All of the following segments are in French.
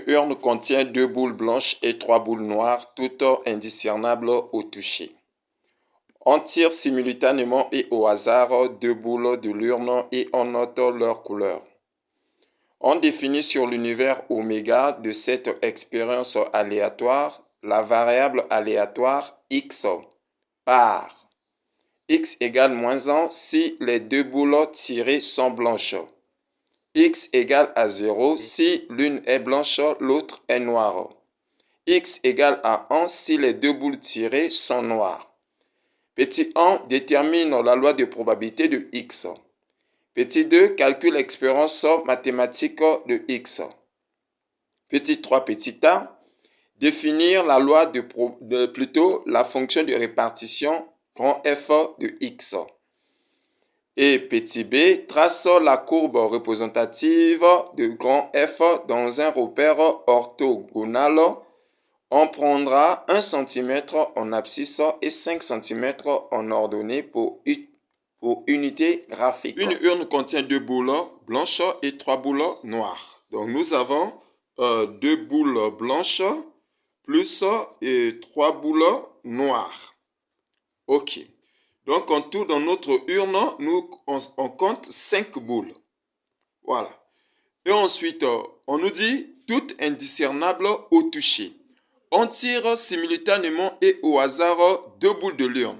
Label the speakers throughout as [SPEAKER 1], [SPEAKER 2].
[SPEAKER 1] urne contient 2 boules blanches et 3 boules noires, toutes indiscernables au toucher. On tire simultanément et au hasard 2 boules de l'urne et on note leur couleur. On définit sur l'univers oméga de cette expérience aléatoire la variable aléatoire x par x égale moins 1 si les 2 boules tirées sont blanches. X égale à 0 si l'une est blanche, l'autre est noire. X égale à 1 si les 2 boules tirées sont noires. Petit 1 détermine la loi de probabilité de X. Petit 2 calcule l'expérience mathématique de X. Petit 3, petit a, définir la loi la fonction de répartition grand F de X. Et petit b, trace la courbe représentative de grand F dans un repère orthogonal. On prendra 1 cm en abscisse et 5 cm en ordonnée pour unité graphique. Une urne contient 2 boules blanches et 3 boules noires. Donc nous avons 2 boules blanches plus 3 boules noires. Ok. Donc en tout dans notre urne, on compte 5 boules. Voilà. Et ensuite, on nous dit toutes indiscernables au toucher. On tire simultanément et au hasard 2 boules de l'urne.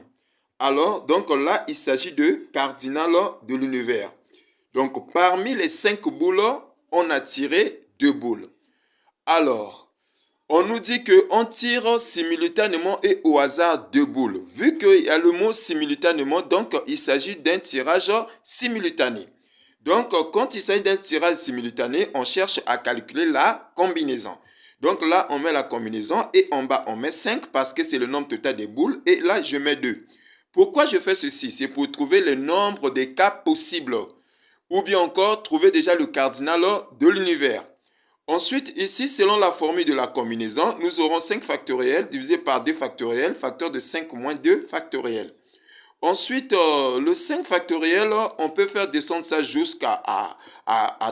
[SPEAKER 1] Alors, donc là, il s'agit de cardinal de l'univers. Donc, parmi les 5 boules, on a tiré 2 boules. Alors, on nous dit qu'on tire simultanément et au hasard 2 boules. Vu qu'il y a le mot simultanément, donc il s'agit d'un tirage simultané. Donc, quand il s'agit d'un tirage simultané, on cherche à calculer la combinaison. Donc là, on met la combinaison et en bas, on met 5 parce que c'est le nombre total des boules. Et là, je mets 2. Pourquoi je fais ceci? C'est pour trouver le nombre des cas possibles. Ou bien encore, trouver déjà le cardinal de l'univers. Ensuite, ici, selon la formule de la combinaison, nous aurons 5 factoriels divisé par 2 factoriels, facteur de 5 moins 2 factoriels. Ensuite, le 5 factoriel, on peut faire descendre ça jusqu'à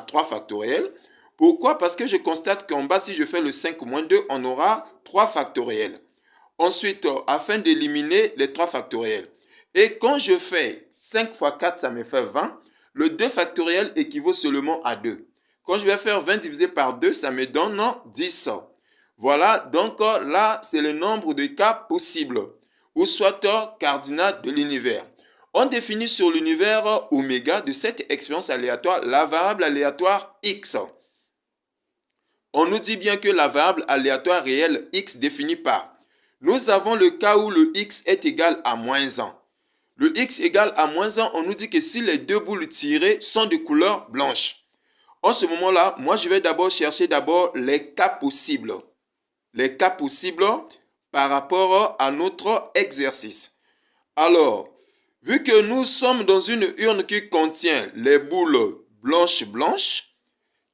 [SPEAKER 1] 3 factoriels. Pourquoi? Parce que je constate qu'en bas, si je fais le 5 moins 2, on aura 3 factoriels. Ensuite, afin d'éliminer les 3 factoriels. Et quand je fais 5 fois 4, ça me fait 20. Le 2 factoriel équivaut seulement à 2. Quand je vais faire 20 divisé par 2, ça me donne 10. Voilà, donc là, c'est le nombre de cas possibles. Ou soit cardinal de l'univers. On définit sur l'univers oméga de cette expérience aléatoire la variable aléatoire x. On nous dit bien que la variable aléatoire réelle x définie par. Nous avons le cas où le x est égal à moins 1. Le x égale à moins 1, on nous dit que si les 2 boules tirées sont de couleur blanche. En ce moment-là, moi je vais d'abord chercher les cas possibles. Les cas possibles par rapport à notre exercice. Alors, vu que nous sommes dans une urne qui contient les boules blanches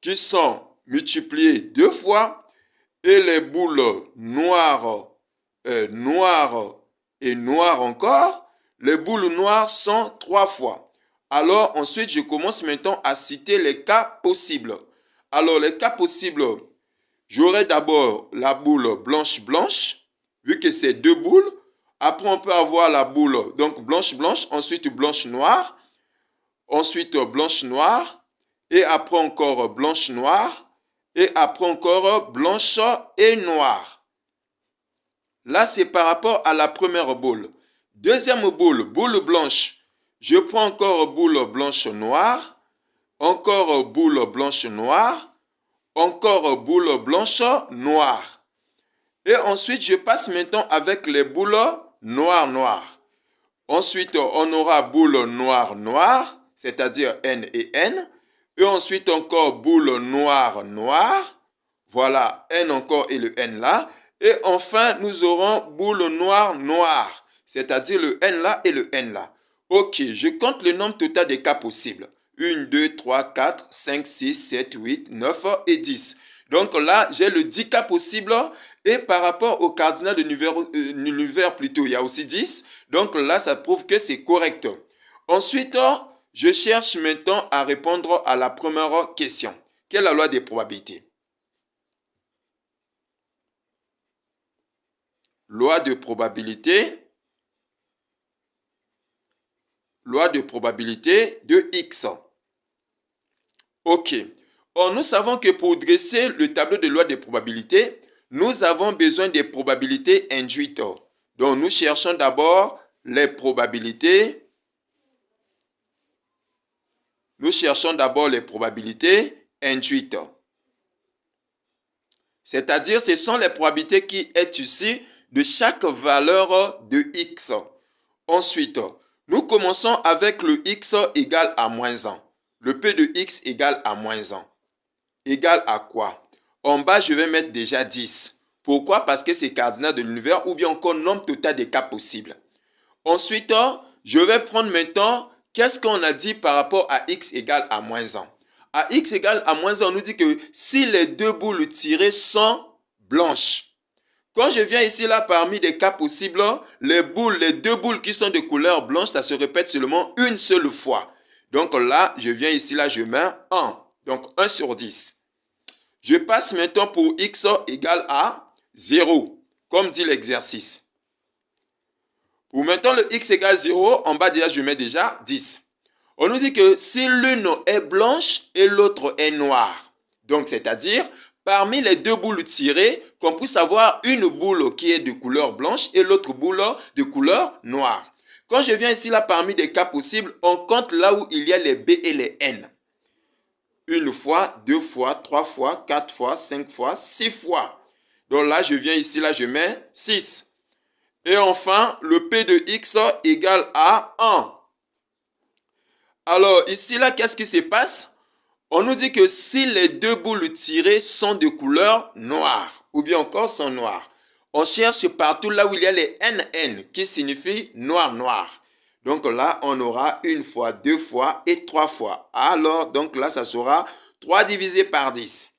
[SPEAKER 1] qui sont multipliées 2 fois et les boules noires et noires encore, les boules noires sont 3 fois. Alors ensuite, je commence maintenant à citer les cas possibles. Alors les cas possibles, j'aurai d'abord la boule blanche, vu que c'est 2 boules. Après, on peut avoir la boule donc blanche, ensuite blanche, noire, ensuite blanche, noire, et après encore blanche, noire, et après encore blanche et noire. Là, c'est par rapport à la première boule. Deuxième boule, boule blanche. Je prends encore boule blanche, noire, encore boule blanche, noire, encore boule blanche, noire. Et ensuite, je passe maintenant avec les boules noires. Ensuite, on aura boule noire, c'est-à-dire N et N. Et ensuite, encore boule noire. Voilà, N encore et le N là. Et enfin, nous aurons boule noire, c'est-à-dire le N là et le N là. Ok, je compte le nombre total des cas possibles. 1, 2, 3, 4, 5, 6, 7, 8, 9 et 10. Donc là, j'ai le 10 cas possibles. Et par rapport au cardinal de l'univers plutôt, il y a aussi 10. Donc là, ça prouve que c'est correct. Ensuite, je cherche maintenant à répondre à la première question. Quelle est la loi des probabilités? loi de probabilité de X. Ok. Or, nous savons que pour dresser le tableau de loi de probabilité, nous avons besoin des probabilités induites. Donc, nous cherchons d'abord les probabilités. Nous cherchons d'abord les probabilités induites. C'est-à-dire, ce sont les probabilités qui est issues de chaque valeur de X. Ensuite, nous commençons avec le X égale à moins 1. Le P de X égale à moins 1. Égale à quoi? En bas, je vais mettre déjà 10. Pourquoi? Parce que c'est cardinal de l'univers ou bien encore nombre total des cas possibles. Ensuite, je vais prendre maintenant, qu'est-ce qu'on a dit par rapport à X égale à moins 1? À X égale à moins 1, on nous dit que si les deux boules tirées sont blanches. Quand je viens ici, là, parmi des cas possibles, les deux boules qui sont de couleur blanche, ça se répète seulement une seule fois. Donc là, je viens ici, là, je mets 1. Donc 1 sur 10. Je passe maintenant pour X égale à 0, comme dit l'exercice. Pour maintenant le X égale 0, en bas déjà, je mets déjà 10. On nous dit que si l'une est blanche et l'autre est noire, donc c'est-à-dire parmi les deux boules tirées, qu'on puisse avoir une boule qui est de couleur blanche et l'autre boule de couleur noire. Quand je viens ici, là, parmi des cas possibles, on compte là où il y a les B et les N. Une fois, deux fois, trois fois, quatre fois, cinq fois, 6 fois. Donc là, je viens ici, là, je mets 6. Et enfin, le P de X égale à 1. Alors, ici, là, qu'est-ce qui se passe? On nous dit que si les deux boules tirées sont de couleur noire, ou bien encore sont noires, on cherche partout là où il y a les NN, qui signifie noir, noir. Donc là, on aura une fois, deux fois et trois fois. Alors, donc là, ça sera 3 divisé par 10.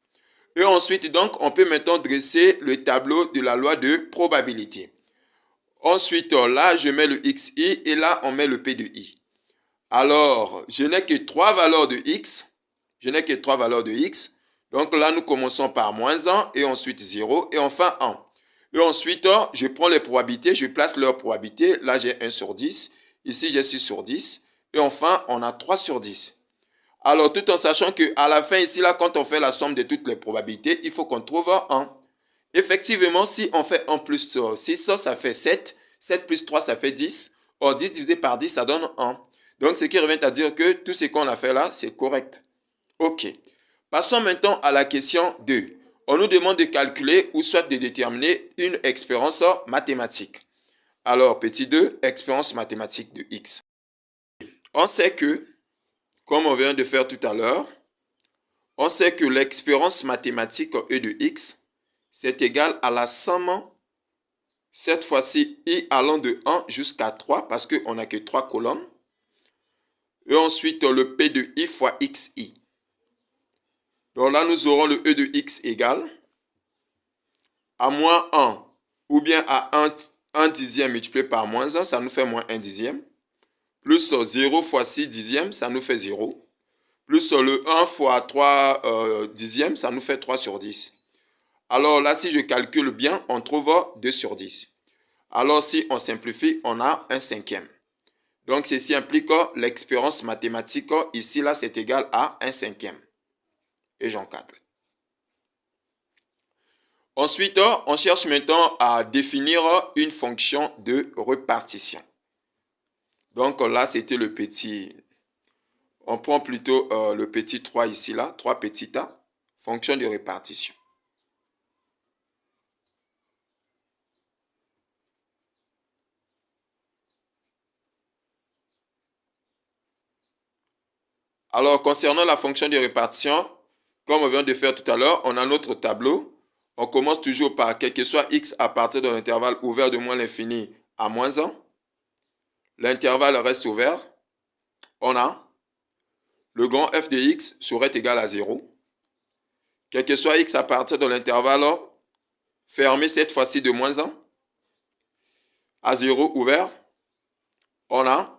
[SPEAKER 1] Et ensuite, donc, on peut maintenant dresser le tableau de la loi de probabilité. Ensuite, là, je mets le XI et là, on met le P de I. Alors, je n'ai que 3 valeurs de X. Donc là, nous commençons par moins 1 et ensuite 0 et enfin 1. Et ensuite, je prends les probabilités, je place leur probabilité. Là, j'ai 1 sur 10. Ici, j'ai 6 sur 10. Et enfin, on a 3 sur 10. Alors, tout en sachant qu'à la fin, ici, là, quand on fait la somme de toutes les probabilités, il faut qu'on trouve 1. Effectivement, si on fait 1 plus 6, ça fait 7. 7 plus 3, ça fait 10. Or, 10 divisé par 10, ça donne 1. Donc, ce qui revient à dire que tout ce qu'on a fait là, c'est correct. Ok. Passons maintenant à la question 2. On nous demande de calculer ou soit de déterminer une expérience mathématique. Alors, petit 2, expérience mathématique de X. On sait que, comme on vient de faire tout à l'heure, on sait que l'expérience mathématique E de X, c'est égal à la somme, cette fois-ci, I allant de 1 jusqu'à 3, parce qu'on n'a que 3 colonnes. Et ensuite, le P de I fois XI. Donc là, nous aurons le E de X égale à moins 1, ou bien à 1 dixième multiplié par moins 1, ça nous fait moins 1 dixième. Plus 0 fois 6 dixièmes, ça nous fait 0. Plus le 1 fois 3 dixièmes, ça nous fait 3 sur 10. Alors là, si je calcule bien, on trouve 2 sur 10. Alors si on simplifie, on a 1 cinquième. Donc ceci implique l'expérience mathématique, ici là, c'est égal à 1 cinquième. Et j'encadre. Ensuite, on cherche maintenant à définir une fonction de répartition. Donc là, c'était le petit... On prend plutôt le petit 3 ici, là. 3 petits a. Fonction de répartition. Alors, concernant la fonction de répartition, comme on vient de faire tout à l'heure, on a notre tableau. On commence toujours par quel que soit x à partir de l'intervalle ouvert de moins l'infini à moins 1. L'intervalle reste ouvert. On a le grand f de x serait égal à 0. Quel que soit x à partir de l'intervalle fermé cette fois-ci de moins 1 à 0 ouvert. On a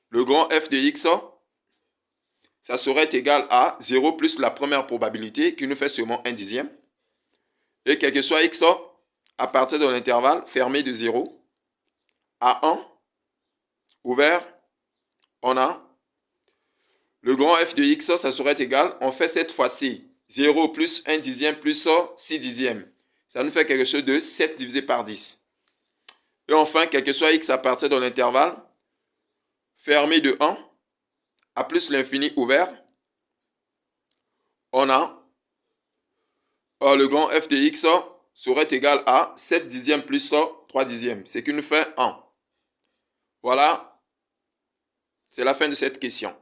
[SPEAKER 1] le grand f de x, ça serait égal à 0 plus la première probabilité qui nous fait seulement 1 dixième. Et quel que soit x à partir de l'intervalle fermé de 0 à 1, ouvert, on a le grand f de x, ça serait égal, on fait cette fois-ci 0 plus 1 dixième plus 6 dixièmes. Ça nous fait quelque chose de 7 divisé par 10. Et enfin, quel que soit x à partir de l'intervalle fermé de 1 à plus l'infini ouvert, on a le grand f de x serait égal à 7 dixièmes plus 3 dixièmes, ce qui nous fait 1. Voilà, c'est la fin de cette question.